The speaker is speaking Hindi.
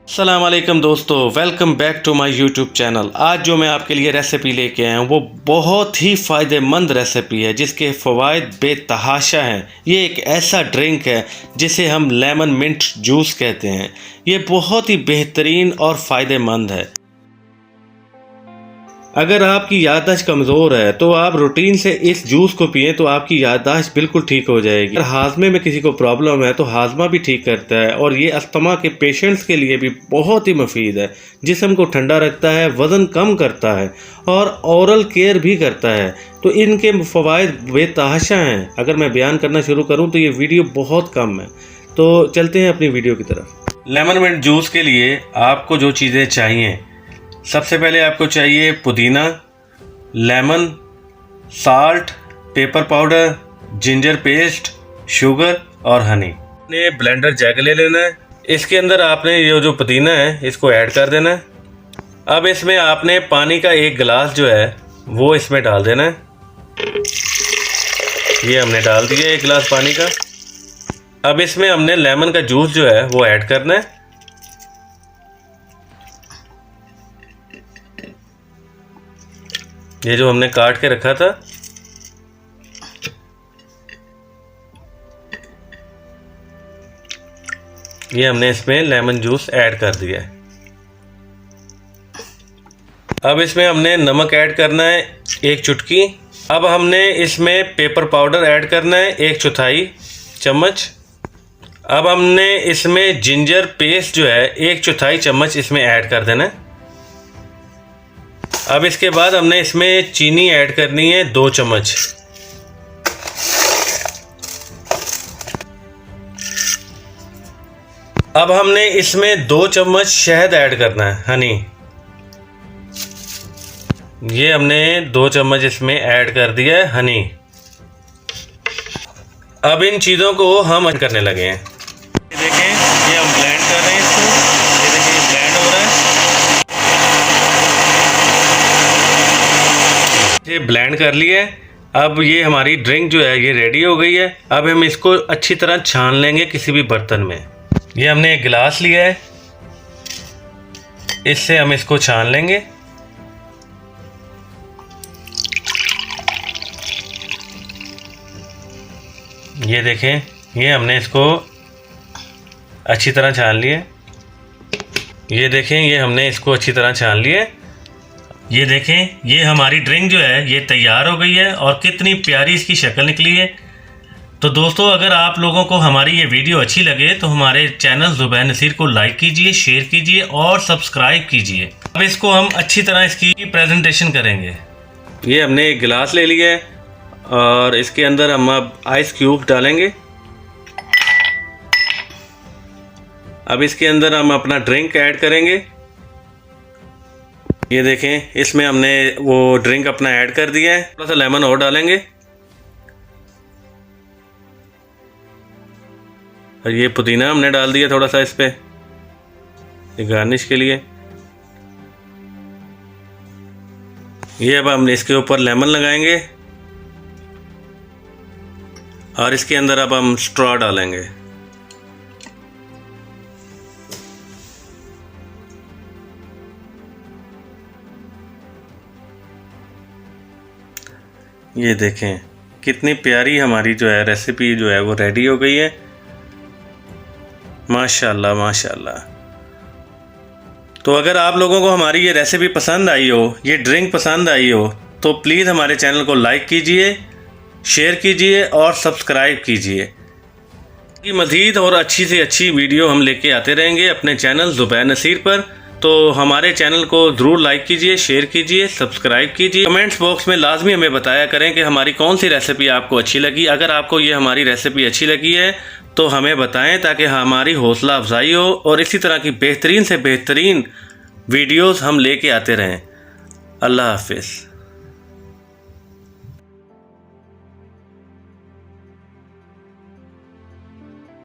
अस्सलाम वालेकुम दोस्तों, welcome back to my YouTube channel. आज जो मैं आपके लिए रेसिपी लेके आया हूँ वो बहुत ही फ़ायदेमंद रेसिपी है जिसके फ़वाइद बेतहाशा हैं। ये एक ऐसा ड्रिंक है जिसे हम लेमन मिंट जूस कहते हैं। ये बहुत ही बेहतरीन और फ़ायदेमंद है। अगर आपकी याददाश्त कमज़ोर है तो आप रूटीन से इस जूस को पिएं तो आपकी याददाश्त बिल्कुल ठीक हो जाएगी। अगर हाजमे में किसी को प्रॉब्लम है तो हाजमा भी ठीक करता है और ये अस्थमा के पेशेंट्स के लिए भी बहुत ही मुफीद है। जिस्म को ठंडा रखता है, वज़न कम करता है और ओरल केयर भी करता है। तो इनके फ़वाइद बेतहाशा हैं। अगर मैं बयान करना शुरू करूँ तो ये वीडियो बहुत कम है। तो चलते हैं अपनी वीडियो की तरफ। लेमन मिंट जूस के लिए आपको जो चीज़ें चाहिए, सबसे पहले आपको चाहिए पुदीना, lemon, salt, pepper powder, ginger paste, sugar और हनी। ने ब्लेंडर जैग ले लेना है। इसके अंदर आपने ये जो पुदीना है इसको ऐड कर देना है। अब इसमें आपने पानी का एक गिलास जो है वो इसमें डाल देना है। ये हमने डाल दिया एक गिलास पानी का। अब इसमें हमने लेमन का जूस जो है वो ऐड करना है। ये जो हमने काट के रखा था ये हमने इसमें लेमन जूस ऐड कर दिया है। अब इसमें हमने नमक ऐड करना है 1 चुटकी। अब हमने इसमें पेपर पाउडर ऐड करना है 1/4 चम्मच। अब हमने इसमें जिंजर पेस्ट जो है 1/4 चम्मच इसमें ऐड कर देना है। अब इसके बाद हमने इसमें चीनी ऐड करनी है 2 चम्मच। अब हमने इसमें 2 चम्मच शहद ऐड करना है, हनी। ये हमने 2 चम्मच इसमें ऐड कर दिया है हनी। अब इन चीज़ों को हम करने लगे हैं। ये देखें, ये हम ब्लेंड कर रहे हैं इसको। ये देखें, ये ब्लेंड हो रहा है। ये ब्लेंड कर लिया है। अब ये हमारी ड्रिंक जो है ये रेडी हो गई है। अब हम इसको अच्छी तरह छान लेंगे किसी भी बर्तन में। ये हमने एक गिलास लिया है, इससे हम इसको छान लेंगे। ये देखें, ये हमने इसको अच्छी तरह छान लिया। ये देखें, ये हमने इसको अच्छी तरह छान लिया। ये देखें, ये हमारी ड्रिंक जो है ये तैयार हो गई है और कितनी प्यारी इसकी शक्ल निकली है। तो दोस्तों, अगर आप लोगों को हमारी ये वीडियो अच्छी लगे तो हमारे चैनल ज़ुबैर नसीर को लाइक कीजिए, शेयर कीजिए और सब्सक्राइब कीजिए। अब इसको हम अच्छी तरह इसकी प्रेजेंटेशन करेंगे। ये हमने एक गिलास ले लिया है और इसके अंदर हम अब आइस क्यूब डालेंगे। अब इसके अंदर हम अपना ड्रिंक ऐड करेंगे। ये देखें, इसमें हमने वो ड्रिंक अपना ऐड कर दिया है। थोड़ा सा लेमन और डालेंगे और ये पुदीना हमने डाल दिया थोड़ा सा इस पे, ये गार्निश के लिए। ये अब हम इसके ऊपर लेमन लगाएंगे और इसके अंदर अब हम स्ट्रॉ डालेंगे। ये देखें, कितनी प्यारी हमारी जो है रेसिपी जो है वो रेडी हो गई है। माशाल्लाह माशाल्लाह। तो अगर आप लोगों को हमारी ये रेसिपी पसंद आई हो, ये ड्रिंक पसंद आई हो, तो प्लीज़ हमारे चैनल को लाइक कीजिए, शेयर कीजिए और सब्सक्राइब कीजिए। मज़ीद और अच्छी से अच्छी वीडियो हम लेके आते रहेंगे अपने चैनल ज़ुबैर नसीर पर। तो हमारे चैनल को ज़रूर लाइक कीजिए, शेयर कीजिए, सब्सक्राइब कीजिए। कमेंट्स बॉक्स में लाजमी हमें बताया करें कि हमारी कौन सी रेसिपी आपको अच्छी लगी। अगर आपको ये हमारी रेसिपी अच्छी लगी है तो हमें बताएं ताकि हमारी हौसला अफजाई हो और इसी तरह की बेहतरीन से बेहतरीन वीडियोज़ हम लेके आते रहें। अल्लाह हाफिज़।